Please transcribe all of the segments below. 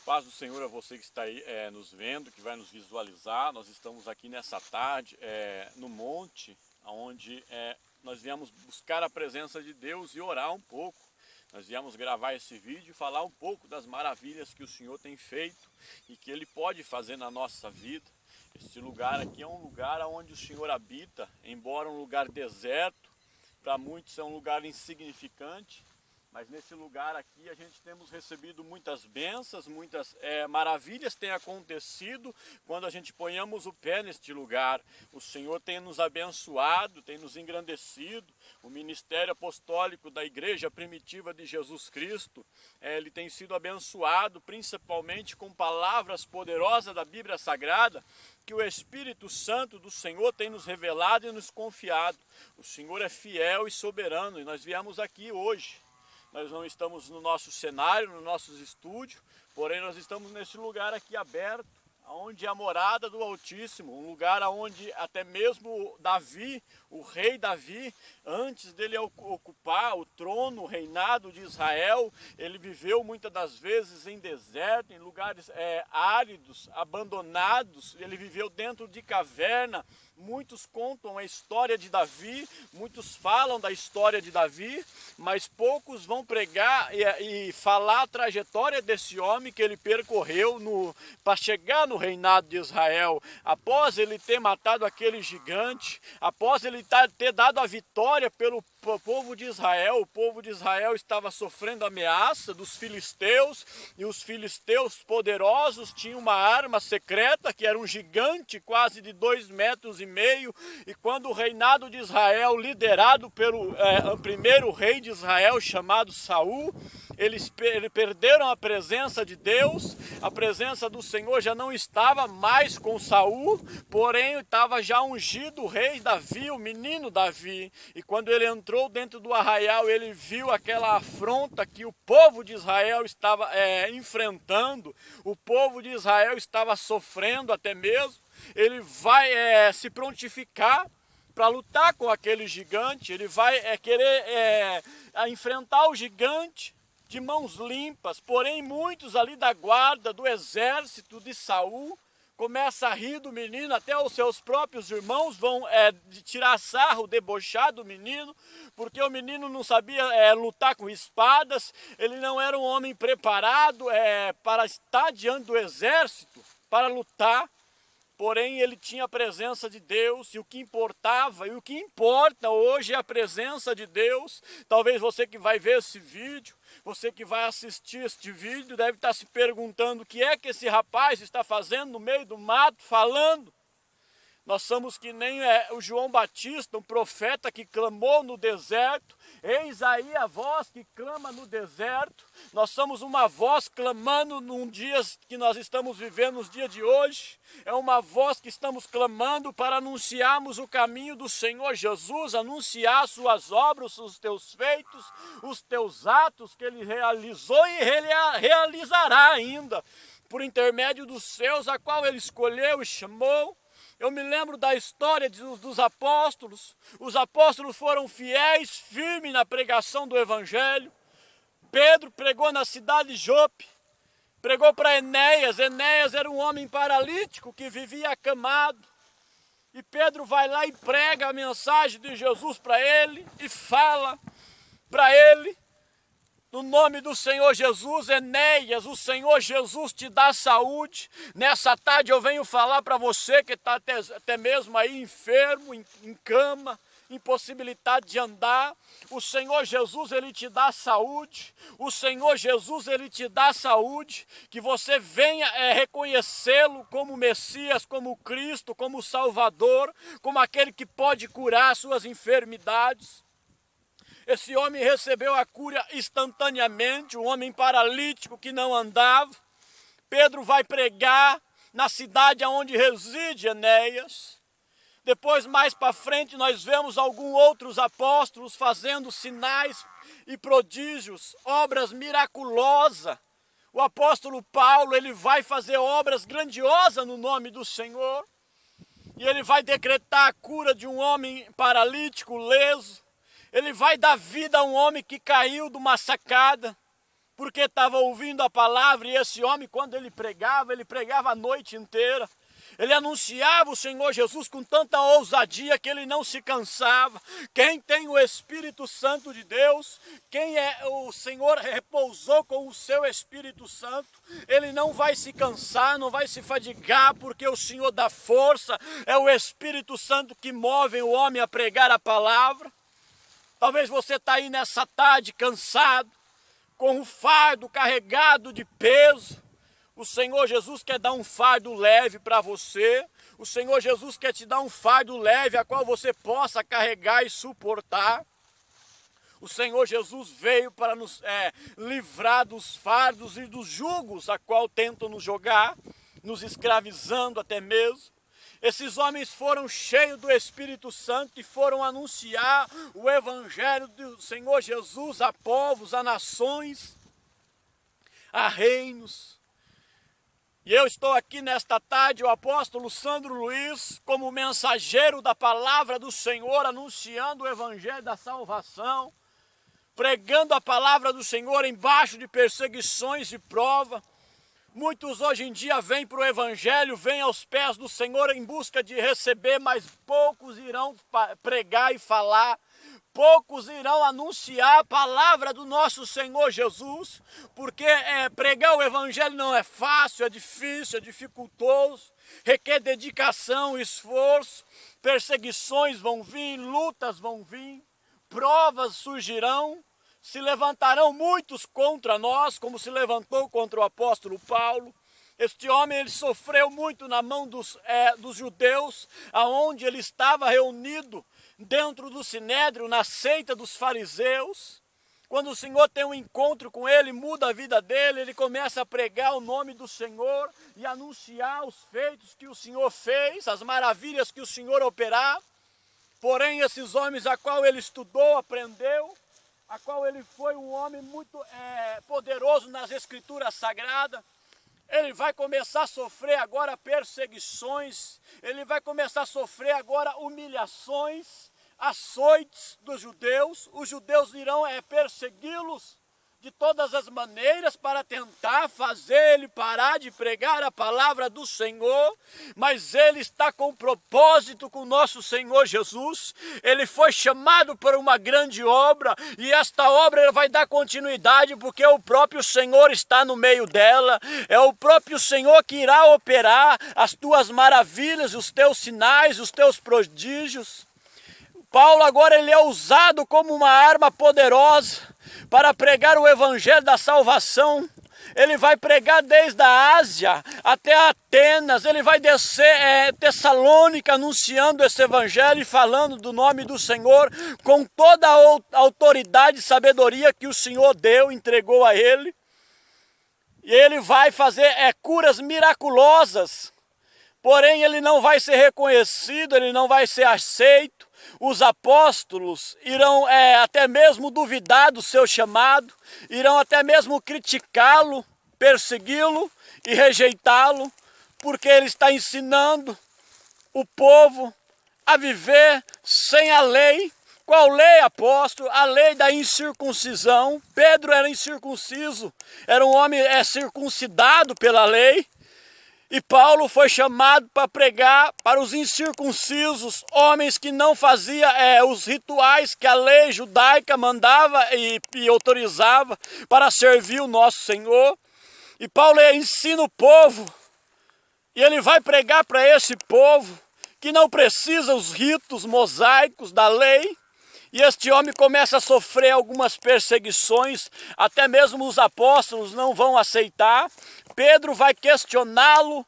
Paz do Senhor a você que está aí nos vendo, que vai nos visualizar. Nós estamos aqui nessa tarde no monte, onde nós viemos buscar a presença de Deus e orar um pouco. Nós viemos gravar esse vídeo e falar um pouco das maravilhas que o Senhor tem feito e que Ele pode fazer na nossa vida. Este lugar aqui é um lugar onde o Senhor habita, embora um lugar deserto, para muitos é um lugar insignificante. Mas nesse lugar aqui a gente temos recebido muitas bênçãos, muitas maravilhas têm acontecido quando a gente ponhamos o pé neste lugar. O Senhor tem nos abençoado, tem nos engrandecido. O ministério apostólico da Igreja Primitiva de Jesus Cristo, ele tem sido abençoado principalmente com palavras poderosas da Bíblia Sagrada, que o Espírito Santo do Senhor tem nos revelado e nos confiado. O Senhor é fiel e soberano e nós viemos aqui hoje. Nós não estamos no nosso cenário, no nosso estúdio, porém nós estamos nesse lugar aqui aberto, onde é a morada do Altíssimo, um lugar onde até mesmo Davi, o rei Davi, antes dele ocupar o trono, o reinado de Israel, ele viveu muitas das vezes em deserto, em lugares áridos, abandonados, ele viveu dentro de caverna. Muitos contam a história de Davi, muitos falam da história de Davi, mas poucos vão pregar e falar a trajetória desse homem que ele percorreu para chegar no reinado de Israel. Após ele ter matado aquele gigante, após ele ter dado a vitória pelo povo de Israel, o povo de Israel estava sofrendo ameaça dos filisteus, e os filisteus poderosos tinham uma arma secreta, que era um gigante quase de 2,5 metros, e quando o reinado de Israel, liderado pelo primeiro rei de Israel, chamado Saul, eles perderam a presença de Deus, a presença do Senhor já não estava mais com Saul, porém estava já ungido o rei Davi, o menino Davi, e quando ele entrou dentro do arraial, ele viu aquela afronta que o povo de Israel estava enfrentando, o povo de Israel estava sofrendo até mesmo. Ele vai se prontificar para lutar com aquele gigante, ele vai querer enfrentar o gigante de mãos limpas, porém muitos ali da guarda, do exército de Saul, começam a rir do menino, até os seus próprios irmãos vão tirar sarro, debochar do menino, porque o menino não sabia lutar com espadas, ele não era um homem preparado para estar diante do exército, para lutar. Porém, ele tinha a presença de Deus, e o que importava, e o que importa hoje é a presença de Deus. Talvez você que vai ver esse vídeo, você que vai assistir este vídeo, deve estar se perguntando o que é que esse rapaz está fazendo no meio do mato, falando. Nós somos que nem o João Batista, um profeta que clamou no deserto. Eis aí a voz que clama no deserto. Nós somos uma voz clamando num dia que nós estamos vivendo, nos dias de hoje. É uma voz que estamos clamando para anunciarmos o caminho do Senhor Jesus, anunciar suas obras, os teus feitos, os teus atos que Ele realizou e Ele realizará ainda, por intermédio dos seus, a qual Ele escolheu e chamou. Eu me lembro da história dos apóstolos. Os apóstolos foram fiéis, firmes na pregação do Evangelho. Pedro pregou na cidade de Jope, pregou para Enéas. Enéas era um homem paralítico que vivia acamado. E Pedro vai lá e prega a mensagem de Jesus para ele e fala para ele: no nome do Senhor Jesus, Enéas, o Senhor Jesus te dá saúde. Nessa tarde eu venho falar para você que está até mesmo aí enfermo, em cama, impossibilidade de andar. O Senhor Jesus, Ele te dá saúde. O Senhor Jesus, Ele te dá saúde. Que você venha reconhecê-lo como Messias, como Cristo, como Salvador, como aquele que pode curar suas enfermidades. Esse homem recebeu a cura instantaneamente, um homem paralítico que não andava. Pedro vai pregar na cidade onde reside Enéas. Depois, mais para frente, nós vemos alguns outros apóstolos fazendo sinais e prodígios, obras miraculosas. O apóstolo Paulo, ele vai fazer obras grandiosas no nome do Senhor. E ele vai decretar a cura de um homem paralítico, leso. Ele vai dar vida a um homem que caiu de uma sacada. porque estava ouvindo a palavra. E esse homem, quando ele pregava a noite inteira. Ele anunciava o Senhor Jesus com tanta ousadia que ele não se cansava. Quem tem o Espírito Santo de Deus, quem o Senhor repousou com o seu Espírito Santo, ele não vai se cansar, não vai se fadigar, porque o Senhor dá força. É o Espírito Santo que move o homem a pregar a palavra. Talvez você está aí nessa tarde cansado, com o fardo carregado de peso. O Senhor Jesus quer dar um fardo leve para você. O Senhor Jesus quer te dar um fardo leve a qual você possa carregar e suportar. O Senhor Jesus veio para nos livrar dos fardos e dos jugos a qual tentam nos jogar, nos escravizando até mesmo. Esses homens foram cheios do Espírito Santo e foram anunciar o Evangelho do Senhor Jesus a povos, a nações, a reinos. E eu estou aqui nesta tarde, o apóstolo Sandro Luiz, como mensageiro da palavra do Senhor, anunciando o Evangelho da salvação, pregando a palavra do Senhor embaixo de perseguições e prova. Muitos hoje em dia vêm para o Evangelho, vêm aos pés do Senhor em busca de receber, mas poucos irão pregar e falar. Poucos irão anunciar a palavra do nosso Senhor Jesus, porque pregar o Evangelho não é fácil, é difícil, é dificultoso, requer dedicação, esforço, perseguições vão vir, lutas vão vir, provas surgirão, se levantarão muitos contra nós, como se levantou contra o apóstolo Paulo. Este homem ele sofreu muito na mão dos judeus, aonde ele estava reunido, dentro do Sinédrio, na seita dos fariseus. Quando o Senhor tem um encontro com ele, muda a vida dele, ele começa a pregar o nome do Senhor e anunciar os feitos que o Senhor fez, as maravilhas que o Senhor operar. Porém, esses homens a qual ele estudou, aprendeu, a qual ele foi um homem muito poderoso nas Escrituras Sagradas, ele vai começar a sofrer agora perseguições, ele vai começar a sofrer agora humilhações, açoites dos judeus. Os judeus irão persegui-los de todas as maneiras para tentar fazer ele parar de pregar a palavra do Senhor, mas ele está com propósito com o nosso Senhor Jesus. Ele foi chamado para uma grande obra e esta obra ele vai dar continuidade, porque o próprio Senhor está no meio dela, é o próprio Senhor que irá operar as tuas maravilhas, os teus sinais, os teus prodígios. Paulo agora ele é usado como uma arma poderosa para pregar o Evangelho da salvação. Ele vai pregar desde a Ásia até Atenas, ele vai descer Tessalônica anunciando esse Evangelho e falando do nome do Senhor com toda a autoridade e sabedoria que o Senhor deu, entregou a ele. E ele vai fazer curas miraculosas, porém ele não vai ser reconhecido, ele não vai ser aceito. Os apóstolos irão até mesmo duvidar do seu chamado, irão até mesmo criticá-lo, persegui-lo e rejeitá-lo, porque ele está ensinando o povo a viver sem a lei. Qual lei, apóstolo? A lei da incircuncisão. Pedro era incircunciso, era um homem circuncidado pela lei. E Paulo foi chamado para pregar para os incircuncisos, homens que não faziam os rituais que a lei judaica mandava e autorizava para servir o nosso Senhor. E Paulo ensina o povo, e ele vai pregar para esse povo que não precisa os ritos mosaicos da lei. E este homem começa a sofrer algumas perseguições, até mesmo os apóstolos não vão aceitar. Pedro vai questioná-lo,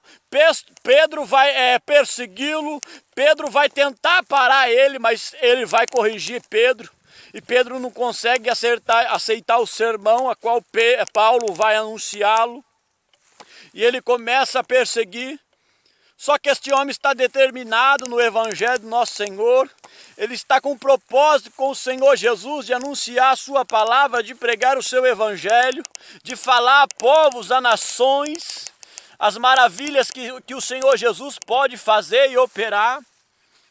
Pedro vai persegui-lo, Pedro vai tentar parar ele, mas ele vai corrigir Pedro. E Pedro não consegue aceitar o sermão a qual Paulo vai anunciá-lo. E ele começa a perseguir. Só que este homem está determinado no Evangelho do nosso Senhor. Ele está com propósito com o Senhor Jesus de anunciar a sua palavra, de pregar o seu Evangelho, de falar a povos, a nações, as maravilhas que o Senhor Jesus pode fazer e operar.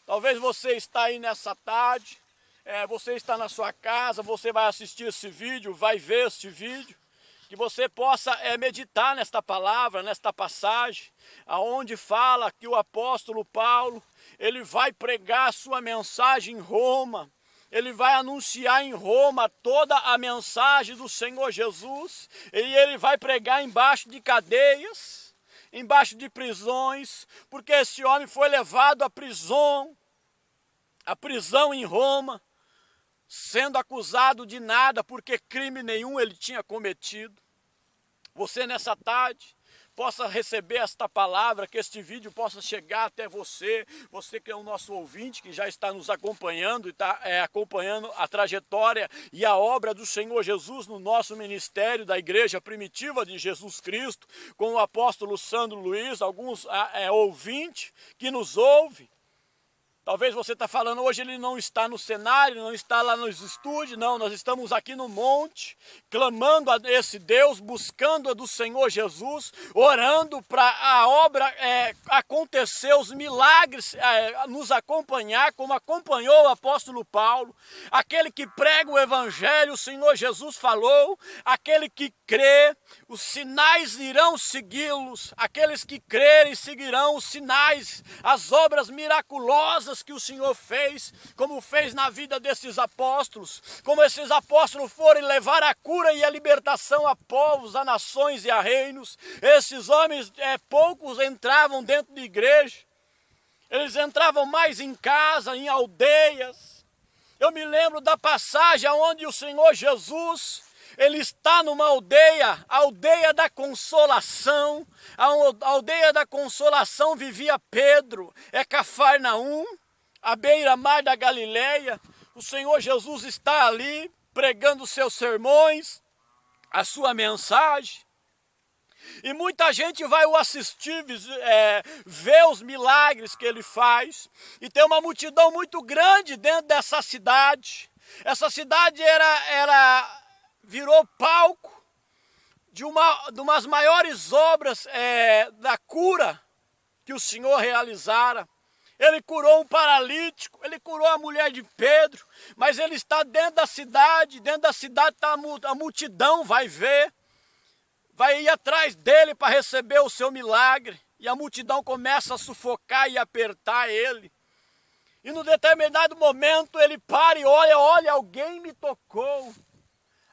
Talvez você está aí nessa tarde, você está na sua casa, você vai assistir esse vídeo, vai ver este vídeo, que você possa meditar nesta palavra, nesta passagem, aonde fala que o apóstolo Paulo, ele vai pregar a sua mensagem em Roma, ele vai anunciar em Roma toda a mensagem do Senhor Jesus, e ele vai pregar embaixo de cadeias, embaixo de prisões, porque esse homem foi levado à prisão em Roma, sendo acusado de nada, porque crime nenhum ele tinha cometido. Você nessa tarde possa receber esta palavra, que este vídeo possa chegar até você, você que é o nosso ouvinte, que já está nos acompanhando e está acompanhando a trajetória e a obra do Senhor Jesus no nosso ministério da Igreja Primitiva de Jesus Cristo, com o apóstolo Sandro Luiz, alguns ouvintes que nos ouvem. Talvez você está falando, hoje ele não está no cenário, não está lá nos estúdios, não, nós estamos aqui no monte, clamando a esse Deus, buscando a do Senhor Jesus, orando para a obra acontecer, os milagres nos acompanhar, como acompanhou o apóstolo Paulo, aquele que prega o evangelho, o Senhor Jesus falou, aquele que crê, os sinais irão segui-los, aqueles que crerem seguirão os sinais, as obras miraculosas que o Senhor fez, como fez na vida desses apóstolos, como esses apóstolos foram levar a cura e a libertação a povos, a nações e a reinos. Esses homens, poucos entravam dentro de igreja, eles entravam mais em casa, em aldeias. Eu me lembro da passagem onde o Senhor Jesus, ele está numa aldeia, a aldeia da Consolação. A aldeia da Consolação vivia Pedro, Cafarnaum, à beira-mar da Galileia. O Senhor Jesus está ali pregando seus sermões, a sua mensagem. E muita gente vai o assistir, ver os milagres que ele faz. E tem uma multidão muito grande dentro dessa cidade. Essa cidade virou palco de umas maiores obras da cura que o Senhor realizara. Ele curou um paralítico, ele curou a mulher de Pedro, mas ele está dentro da cidade tá a multidão vai ver, vai ir atrás dele para receber o seu milagre, e a multidão começa a sufocar e apertar ele. E num determinado momento ele para e olha, alguém me tocou.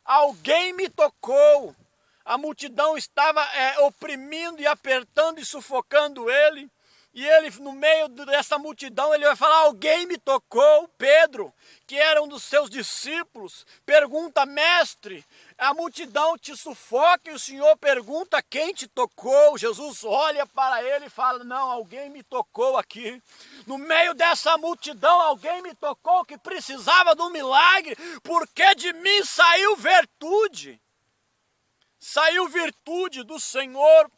Alguém me tocou. A multidão estava oprimindo e apertando e sufocando ele. E ele, no meio dessa multidão, ele vai falar, alguém me tocou. Pedro, que era um dos seus discípulos, pergunta, mestre, a multidão te sufoca e o Senhor pergunta quem te tocou. Jesus olha para ele e fala, não, alguém me tocou aqui. No meio dessa multidão, alguém me tocou que precisava de um milagre, porque de mim saiu virtude. Saiu virtude do Senhor.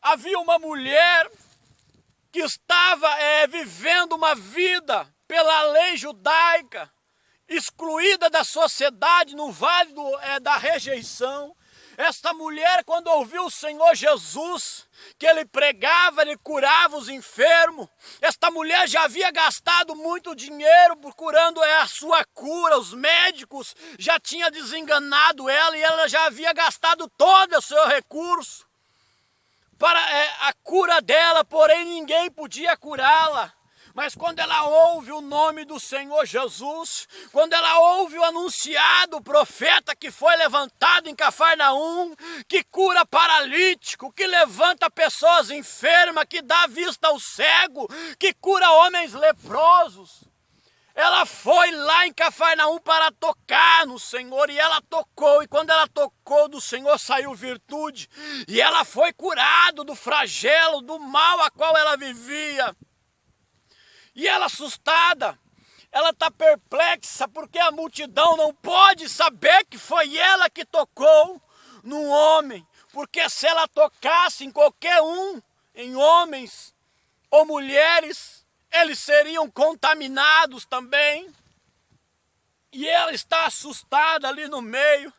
Havia uma mulher que estava vivendo uma vida pela lei judaica, excluída da sociedade no vale da rejeição. Esta mulher, quando ouviu o Senhor Jesus, que ele pregava, ele curava os enfermos, esta mulher já havia gastado muito dinheiro procurando a sua cura, os médicos já tinham desenganado ela e ela já havia gastado todo o seu recurso para a cura dela, porém ninguém podia curá-la. Mas quando ela ouve o nome do Senhor Jesus, quando ela ouve o anunciado, o profeta que foi levantado em Cafarnaum, que cura paralítico, que levanta pessoas enfermas, que dá vista ao cego, que cura homens leprosos, ela foi lá em Cafarnaum para tocar no Senhor, e ela tocou, e quando ela tocou do Senhor saiu virtude, e ela foi curada do flagelo, do mal a qual ela vivia. E ela assustada, ela está perplexa, porque a multidão não pode saber que foi ela que tocou no homem, porque se ela tocasse em qualquer um, em homens ou mulheres, eles seriam contaminados também. E ela está assustada ali no meio.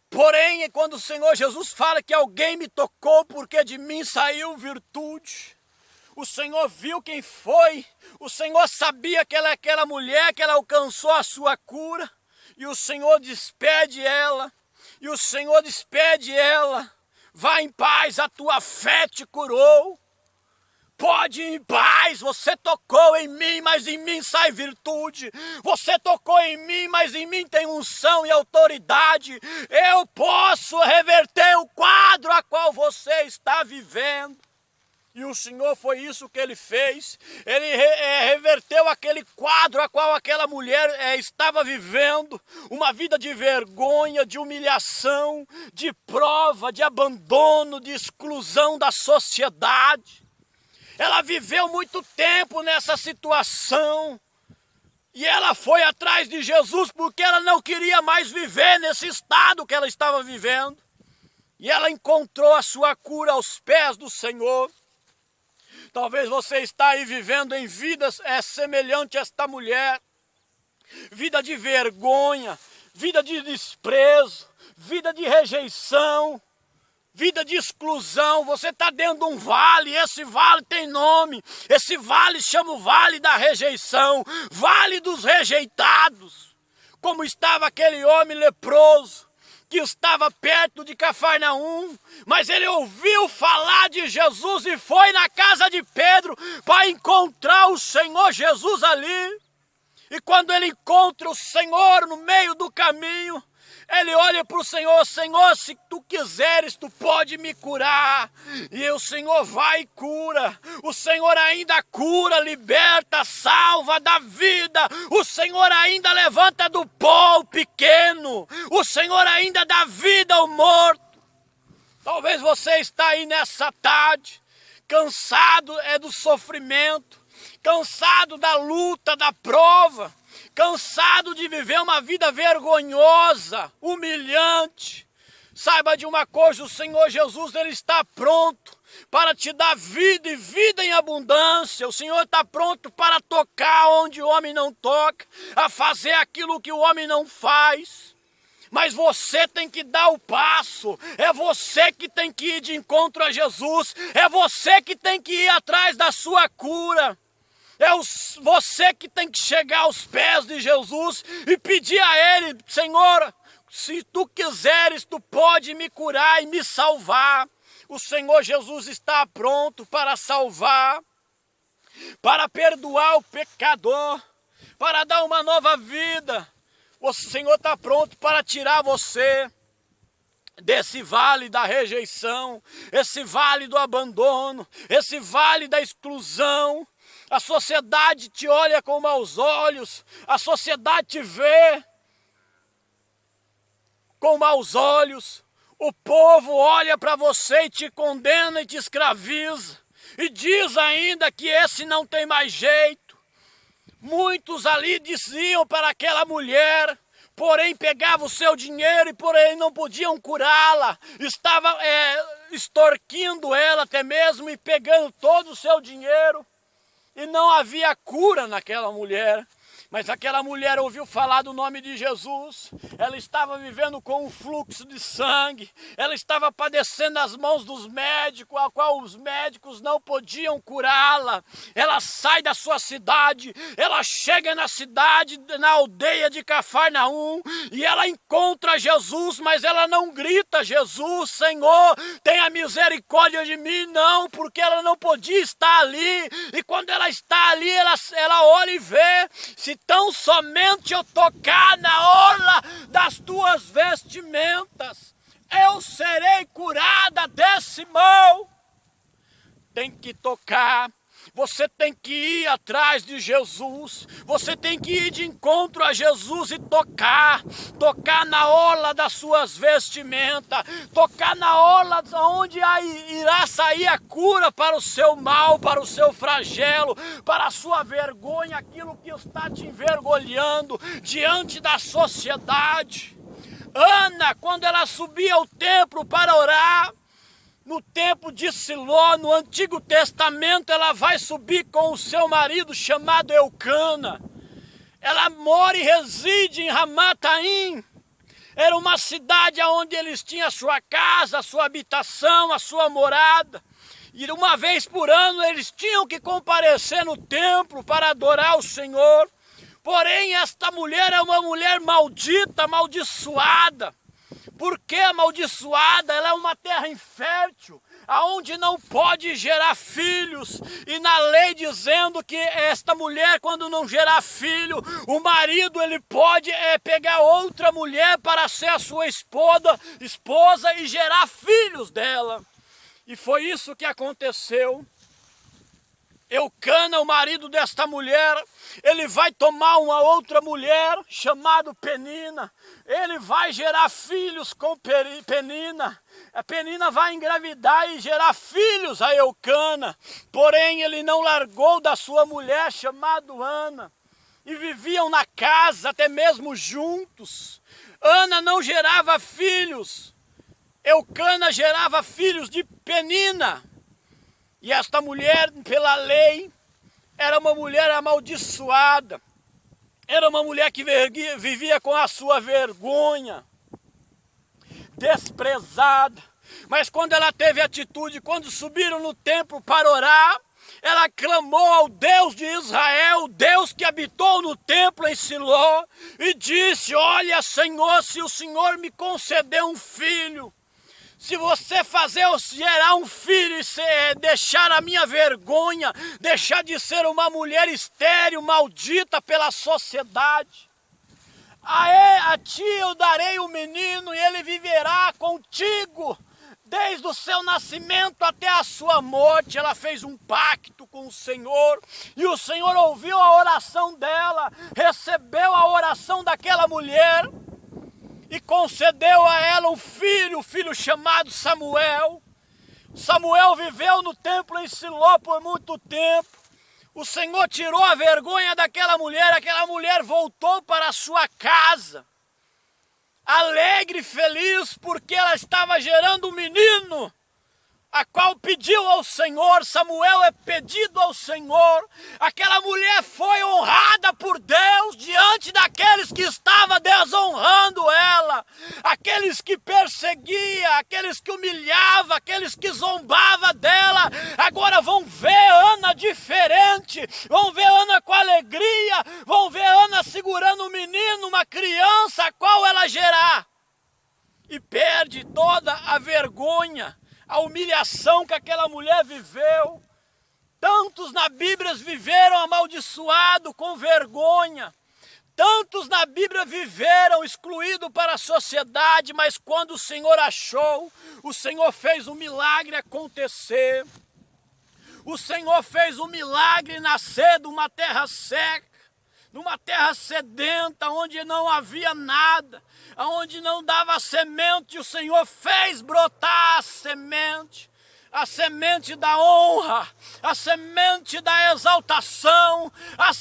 Porém, quando o Senhor Jesus fala que alguém me tocou porque de mim saiu virtude, o Senhor viu quem foi, o Senhor sabia que ela é aquela mulher, que ela alcançou a sua cura, e o Senhor despede ela, E o Senhor despede ela. Vá em paz, a tua fé te curou. Pode ir em paz, você tocou em mim, mas em mim sai virtude. Você tocou em mim, mas em mim tem unção e autoridade. Eu posso reverter o quadro a qual você está vivendo. E o Senhor foi isso que Ele fez. Ele reverteu aquele quadro a qual aquela mulher estava vivendo. Uma vida de vergonha, de humilhação, de prova, de abandono, de exclusão da sociedade. Ela viveu muito tempo nessa situação. E ela foi atrás de Jesus porque ela não queria mais viver nesse estado que ela estava vivendo. E ela encontrou a sua cura aos pés do Senhor. Talvez você está aí vivendo em vidas semelhante a esta mulher. Vida de vergonha, vida de desprezo, vida de rejeição, vida de exclusão. Você está dentro de um vale, esse vale tem nome. Esse vale chama o vale da rejeição, vale dos rejeitados. Como estava aquele homem leproso, que estava perto de Cafarnaum, mas ele ouviu falar de Jesus e foi na casa de Pedro para encontrar o Senhor Jesus ali. E quando ele encontra o Senhor no meio do caminho, ele olha para o Senhor: Senhor, se tu quiseres, tu pode me curar. E o Senhor vai e cura. O Senhor ainda cura, liberta, salva, dá vida. O Senhor ainda levanta do pó o pequeno. O Senhor ainda dá vida ao morto. Talvez você está aí nessa tarde, cansado do sofrimento, cansado da luta, da prova, cansado de viver uma vida vergonhosa, humilhante. Saiba de uma coisa: o Senhor Jesus, Ele está pronto para te dar vida e vida em abundância. O Senhor está pronto para tocar onde o homem não toca, a fazer aquilo que o homem não faz. Mas você tem que dar o passo, é você que tem que ir de encontro a Jesus, é você que tem que ir atrás da sua cura. É você que tem que chegar aos pés de Jesus e pedir a Ele: Senhor, se tu quiseres, tu pode me curar e me salvar. O Senhor Jesus está pronto para salvar, para perdoar o pecador, para dar uma nova vida. O Senhor está pronto para tirar você desse vale da rejeição, esse vale do abandono, esse vale da exclusão. A sociedade te olha com maus olhos, a sociedade te vê com maus olhos, o povo olha para você e te condena e te escraviza, e diz ainda que esse não tem mais jeito. Muitos ali diziam para aquela mulher, porém pegavam o seu dinheiro e porém não podiam curá-la, estava extorquindo ela até mesmo e pegando todo o seu dinheiro. E não havia cura naquela mulher. Mas aquela mulher ouviu falar do nome de Jesus. Ela estava vivendo com um fluxo de sangue. Ela estava padecendo as mãos dos médicos, a qual os médicos não podiam curá-la. Ela sai da sua cidade. Ela chega na cidade, na aldeia de Cafarnaum. E ela encontra Jesus, mas ela não grita: Jesus, Senhor, tenha misericórdia de mim. Não, porque ela não podia estar ali. E quando ela está ali, ela olha e vê: se tão somente eu tocar na orla das tuas vestimentas, eu serei curada desse mal. Tem que tocar. Você tem que ir atrás de Jesus, você tem que ir de encontro a Jesus e tocar na orla das suas vestimentas, tocar na orla onde irá sair a cura para o seu mal, para o seu flagelo, para a sua vergonha, aquilo que está te envergonhando diante da sociedade. Ana, quando ela subia ao templo para orar, no tempo de Siló, no Antigo Testamento, ela vai subir com o seu marido chamado Eucana. Ela mora e reside em Ramataim. Era uma cidade onde eles tinham a sua casa, a sua habitação, a sua morada. E uma vez por ano eles tinham que comparecer no templo para adorar o Senhor. Porém, esta mulher é uma mulher maldita, amaldiçoada. Porque amaldiçoada, ela é uma terra infértil, aonde não pode gerar filhos, e na lei dizendo que esta mulher, quando não gerar filho, o marido ele pode pegar outra mulher para ser a sua esposa e gerar filhos dela. E foi isso que aconteceu. Eucana, o marido desta mulher, ele vai tomar uma outra mulher chamada Penina. Ele vai gerar filhos com Penina. A Penina vai engravidar e gerar filhos a Eucana. Porém, ele não largou da sua mulher chamada Ana. E viviam na casa, até mesmo juntos. Ana não gerava filhos. Eucana gerava filhos de Penina. E esta mulher, pela lei, era uma mulher amaldiçoada. Era uma mulher que vivia com a sua vergonha, desprezada. Mas quando ela teve atitude, quando subiram no templo para orar, ela clamou ao Deus de Israel, o Deus que habitou no templo em Siló, e disse: olha, Senhor, se o Senhor me conceder um filho, se você gerar um filho e deixar a minha vergonha, deixar de ser uma mulher estéril, maldita pela sociedade, a ti eu darei o menino e ele viverá contigo desde o seu nascimento até a sua morte. Ela fez um pacto com o Senhor e o Senhor ouviu a oração dela, recebeu a oração daquela mulher e concedeu a ela um filho chamado Samuel. Samuel viveu no templo em Siló por muito tempo. O Senhor tirou a vergonha daquela mulher, aquela mulher voltou para a sua casa, alegre e feliz, porque ela estava gerando um menino, a qual pediu ao Senhor. Samuel é pedido ao Senhor. Aquela mulher foi honrada por Deus diante daqueles que estavam desonrando ela, aqueles que perseguiam, aqueles que humilhavam, aqueles que zombavam dela. Agora vão ver Ana diferente, vão ver Ana com alegria, vão ver Ana segurando um menino, uma criança, a qual ela gerar, e perde toda a vergonha, a humilhação que aquela mulher viveu. Tantos na Bíblia viveram amaldiçoado, com vergonha. Tantos na Bíblia viveram excluídos para a sociedade, mas quando o Senhor achou, o Senhor fez um milagre acontecer. O Senhor fez um milagre nascer de uma terra seca, numa terra sedenta, onde não havia nada, onde não dava semente. O Senhor fez brotar a semente da honra, a semente da exaltação, a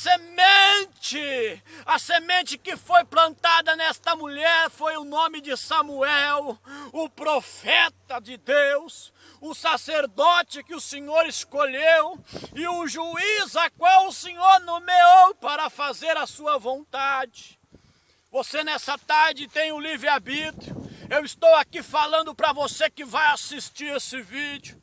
semente que foi plantada nesta mulher foi o nome de Samuel, o profeta de Deus, o sacerdote que o Senhor escolheu e o juiz a qual o Senhor nomeou para fazer a sua vontade. Você nessa tarde tem o livre-arbítrio. Eu estou aqui falando para você que vai assistir esse vídeo.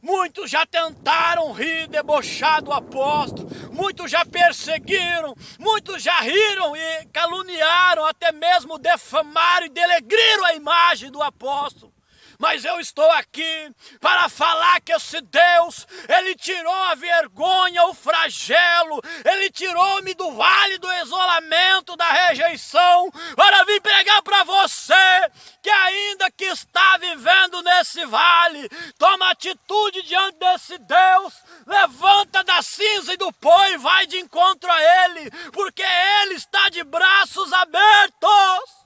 Muitos já tentaram rir, debochar do apóstolo, muitos já perseguiram, muitos já riram e caluniaram, até mesmo defamaram e denegriram a imagem do apóstolo. Mas eu estou aqui para falar que esse Deus, Ele tirou a vergonha, o flagelo, Ele tirou-me do vale do isolamento, da rejeição, para vir pregar para você, que ainda que está vivendo nesse vale, toma atitude diante desse Deus, levanta da cinza e do pó e vai de encontro a Ele, porque Ele está de braços abertos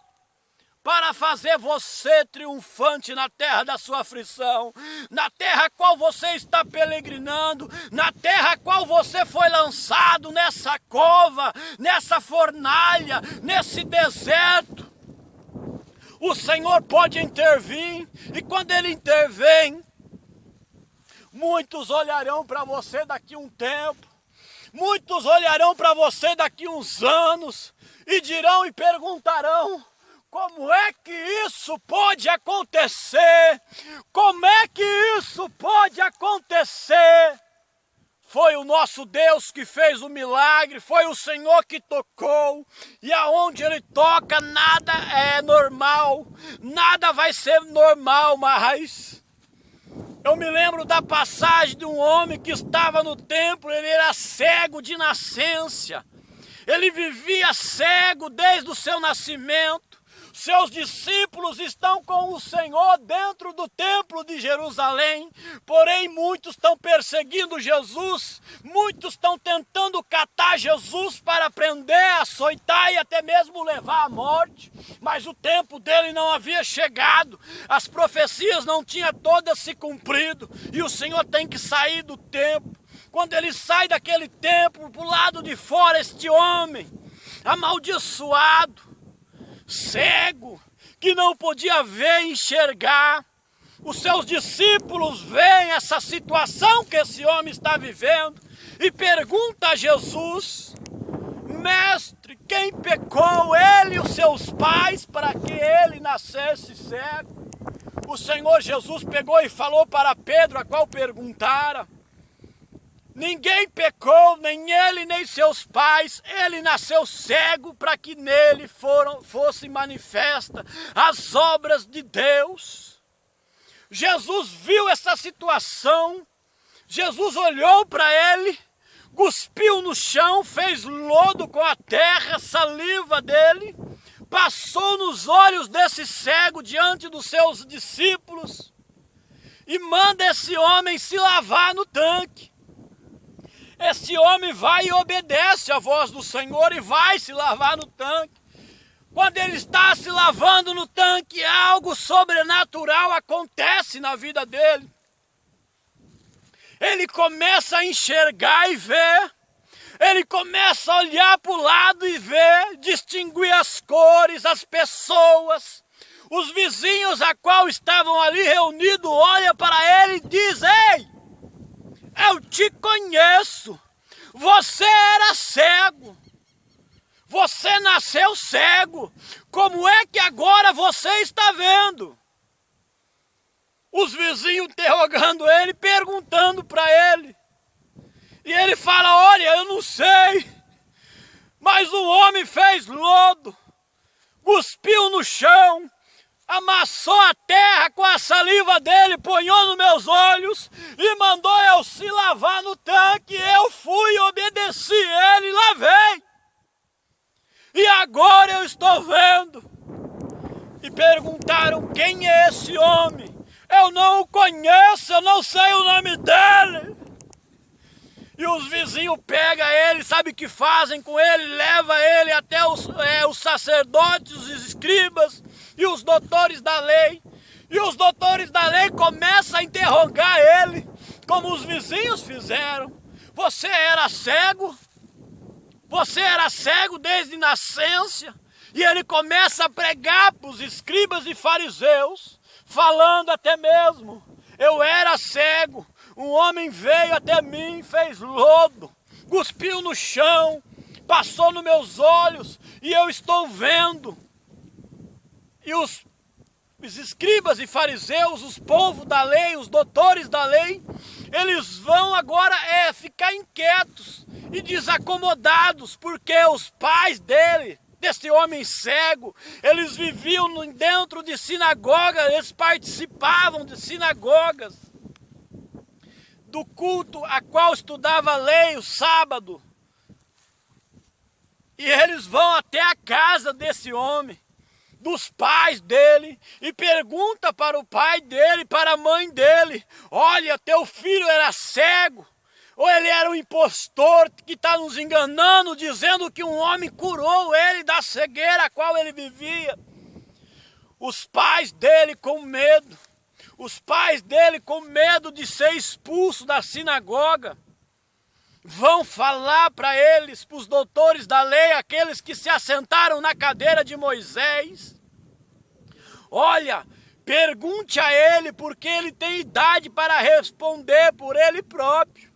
para fazer você triunfante na terra da sua aflição, na terra a qual você está peregrinando, na terra a qual você foi lançado, nessa cova, nessa fornalha, nesse deserto. O Senhor pode intervir, e quando Ele intervém, muitos olharão para você daqui a um tempo, muitos olharão para você daqui a uns anos, e dirão e perguntarão: como é que isso pode acontecer? Como é que isso pode acontecer? Foi foi o nosso Deus que fez o milagre, foi o Senhor que tocou, e aonde Ele toca nada é normal, nada vai ser normal mais. Eu me lembro da passagem de um homem que estava no templo, ele era cego de nascença, ele vivia cego desde o seu nascimento. Seus discípulos estão com o Senhor dentro do templo de Jerusalém, porém muitos estão perseguindo Jesus, muitos estão tentando catar Jesus para prender, açoitar e até mesmo levar à morte, mas o tempo dele não havia chegado, as profecias não tinham todas se cumprido, e o Senhor tem que sair do templo. Quando ele sai daquele templo, para o lado de fora, este homem amaldiçoado, cego, que não podia ver e enxergar, os seus discípulos veem essa situação que esse homem está vivendo e pergunta a Jesus: mestre, quem pecou, ele e os seus pais, para que ele nascesse cego? O Senhor Jesus pegou e falou para Pedro, a qual perguntara: ninguém pecou, nem ele nem seus pais, ele nasceu cego para que nele fossem manifestas as obras de Deus. Jesus viu essa situação, Jesus olhou para ele, cuspiu no chão, fez lodo com a terra, saliva dele, passou nos olhos desse cego diante dos seus discípulos e manda esse homem se lavar no tanque. Esse homem vai e obedece à voz do Senhor e vai se lavar no tanque. Quando ele está se lavando no tanque, algo sobrenatural acontece na vida dele. Ele começa a enxergar e ver. Ele começa a olhar para o lado e ver, distinguir as cores, as pessoas. Os vizinhos a qual estavam ali reunidos olham para ele e dizem: ei, eu te conheço, você era cego, você nasceu cego, como é que agora você está vendo? Os vizinhos interrogando ele, perguntando para ele, e ele fala: olha, eu não sei, mas o homem fez lodo, cuspiu no chão, amassou a terra com a saliva dele, ponhou nos meus olhos e mandou eu se lavar no tanque. Eu fui, obedeci ele e lavei. E agora eu estou vendo. E perguntaram: quem é esse homem? Eu não o conheço, eu não sei o nome dele. E os vizinhos pegam ele, sabe o que fazem com ele? Leva ele até os sacerdotes, os escribas e os doutores da lei. E os doutores da lei começam a interrogar ele, como os vizinhos fizeram. Você era cego? Você era cego desde nascença? E ele começa a pregar para os escribas e fariseus, falando até mesmo: eu era cego, um homem veio até mim, fez lodo, cuspiu no chão, passou nos meus olhos e eu estou vendo. E os escribas e fariseus, os povos da lei, os doutores da lei, eles vão agora ficar inquietos e desacomodados, porque os pais desse homem cego, eles viviam dentro de sinagogas, eles participavam de sinagogas, do culto a qual estudava a lei, o sábado. E eles vão até a casa desse homem, dos pais dele, e pergunta para o pai dele, para a mãe dele: olha, teu filho era cego, ou ele era um impostor que está nos enganando, dizendo que um homem curou ele da cegueira a qual ele vivia. Os pais dele com medo, os pais dele com medo de ser expulso da sinagoga, vão falar para eles, para os doutores da lei, aqueles que se assentaram na cadeira de Moisés: olha, pergunte a ele, porque ele tem idade para responder por ele próprio.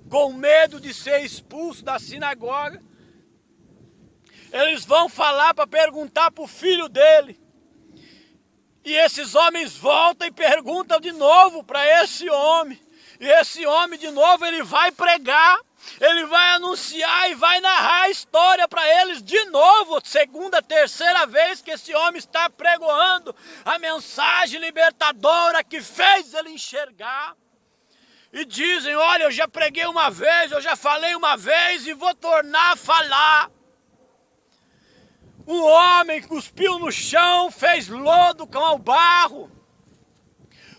Com medo de ser expulso da sinagoga, eles vão falar para perguntar para o filho dele. E esses homens voltam e perguntam de novo para esse homem. E esse homem de novo, ele vai pregar, ele vai anunciar e vai narrar a história para eles de novo, segunda, terceira vez que esse homem está pregoando a mensagem libertadora que fez ele enxergar. E dizem, olha, eu já preguei uma vez, eu já falei uma vez e vou tornar a falar. Um homem cuspiu no chão, fez lodo com o barro,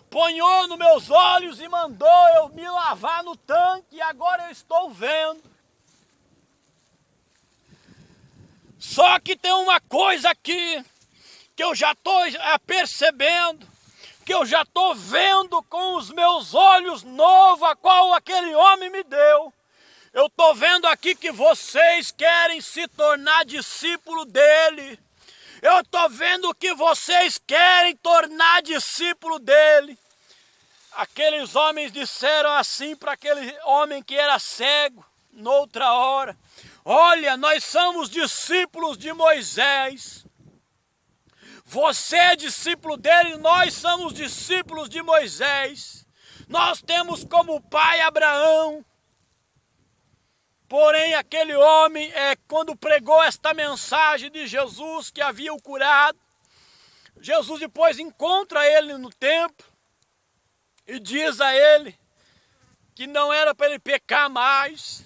ponhou nos meus olhos e mandou eu me lavar no tanque, e agora eu estou vendo. Só que tem uma coisa aqui, que eu já estou percebendo, que eu já estou vendo com os meus olhos novos, a qual aquele homem me deu. Eu estou vendo aqui que vocês querem se tornar discípulo dele. Eu estou vendo que vocês querem tornar discípulo dele. Aqueles homens disseram assim para aquele homem que era cego, noutra hora: olha, nós somos discípulos de Moisés. Você é discípulo dele, nós somos discípulos de Moisés. Nós temos como pai Abraão. Porém, aquele homem, quando pregou esta mensagem de Jesus que havia o curado, Jesus depois encontra ele no templo e diz a ele que não era para ele pecar mais.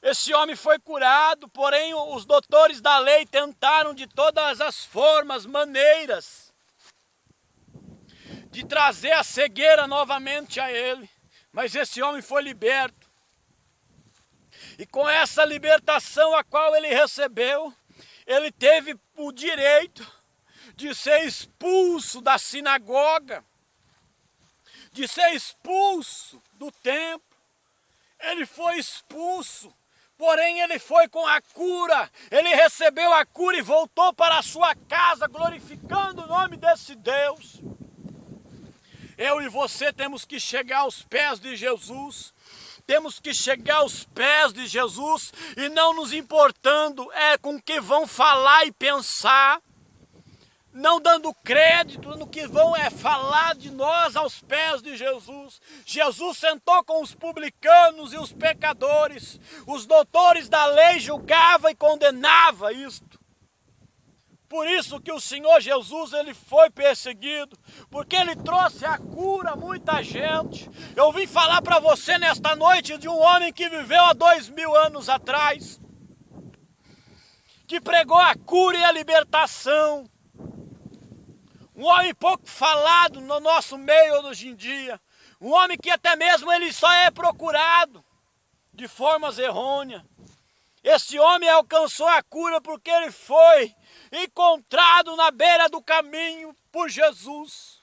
Esse homem foi curado, porém os doutores da lei tentaram de todas as formas, maneiras, de trazer a cegueira novamente a ele. Mas esse homem foi liberto. E com essa libertação a qual ele recebeu, ele teve o direito de ser expulso da sinagoga, de ser expulso do templo. Ele foi expulso, porém ele foi com a cura, ele recebeu a cura e voltou para a sua casa, glorificando o nome desse Deus. Eu e você temos que chegar aos pés de Jesus. Temos que chegar aos pés de Jesus e não nos importando com o que vão falar e pensar, não dando crédito no que vão falar de nós aos pés de Jesus. Jesus sentou com os publicanos e os pecadores. Os doutores da lei julgavam e condenavam isto. Por isso que o Senhor Jesus, ele foi perseguido, porque ele trouxe a cura a muita gente. Eu vim falar para você nesta noite de um homem que viveu há 2000 anos atrás, que pregou a cura e a libertação. Um homem pouco falado no nosso meio hoje em dia. Um homem que até mesmo ele só é procurado de formas errôneas. Esse homem alcançou a cura porque ele foi encontrado na beira do caminho por Jesus.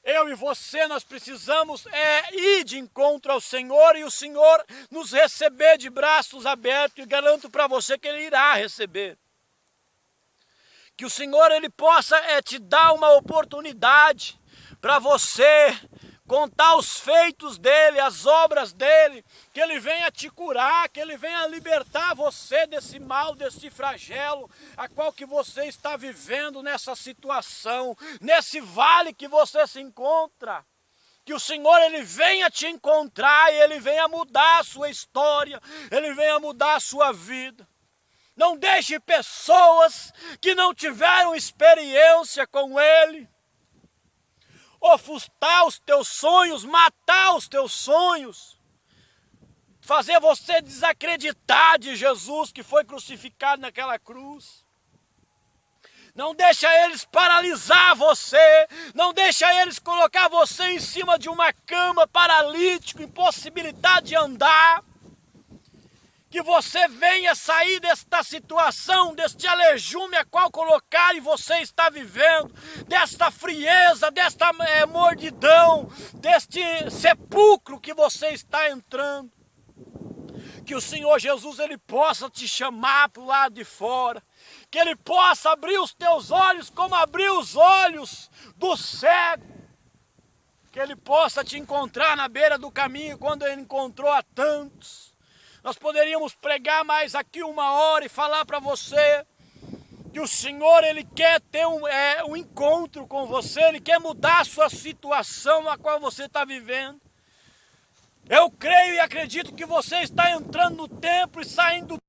Eu e você, nós precisamos ir de encontro ao Senhor e o Senhor nos receber de braços abertos, e garanto para você que Ele irá receber. Que o Senhor ele possa te dar uma oportunidade para você contar os feitos dele, as obras dele, que ele venha te curar, que ele venha libertar você desse mal, desse flagelo, a qual que você está vivendo nessa situação, nesse vale que você se encontra. Que o Senhor ele venha te encontrar e ele venha mudar a sua história, ele venha mudar a sua vida. Não deixe pessoas que não tiveram experiência com ele ofuscar os teus sonhos, matar os teus sonhos, fazer você desacreditar de Jesus que foi crucificado naquela cruz. Não deixa eles paralisar você, não deixa eles colocar você em cima de uma cama paralítico, impossibilidade de andar. Que você venha sair desta situação, deste alejume a qual colocar e você está vivendo, desta frieza, desta mordidão, deste sepulcro que você está entrando. Que o Senhor Jesus ele possa te chamar para o lado de fora, que Ele possa abrir os teus olhos como abriu os olhos do cego, que Ele possa te encontrar na beira do caminho quando Ele encontrou a tantos. Nós poderíamos pregar mais aqui 1 hora e falar para você que o Senhor ele quer ter um encontro com você, Ele quer mudar a sua situação a qual você está vivendo. Eu creio e acredito que você está entrando no templo e saindo do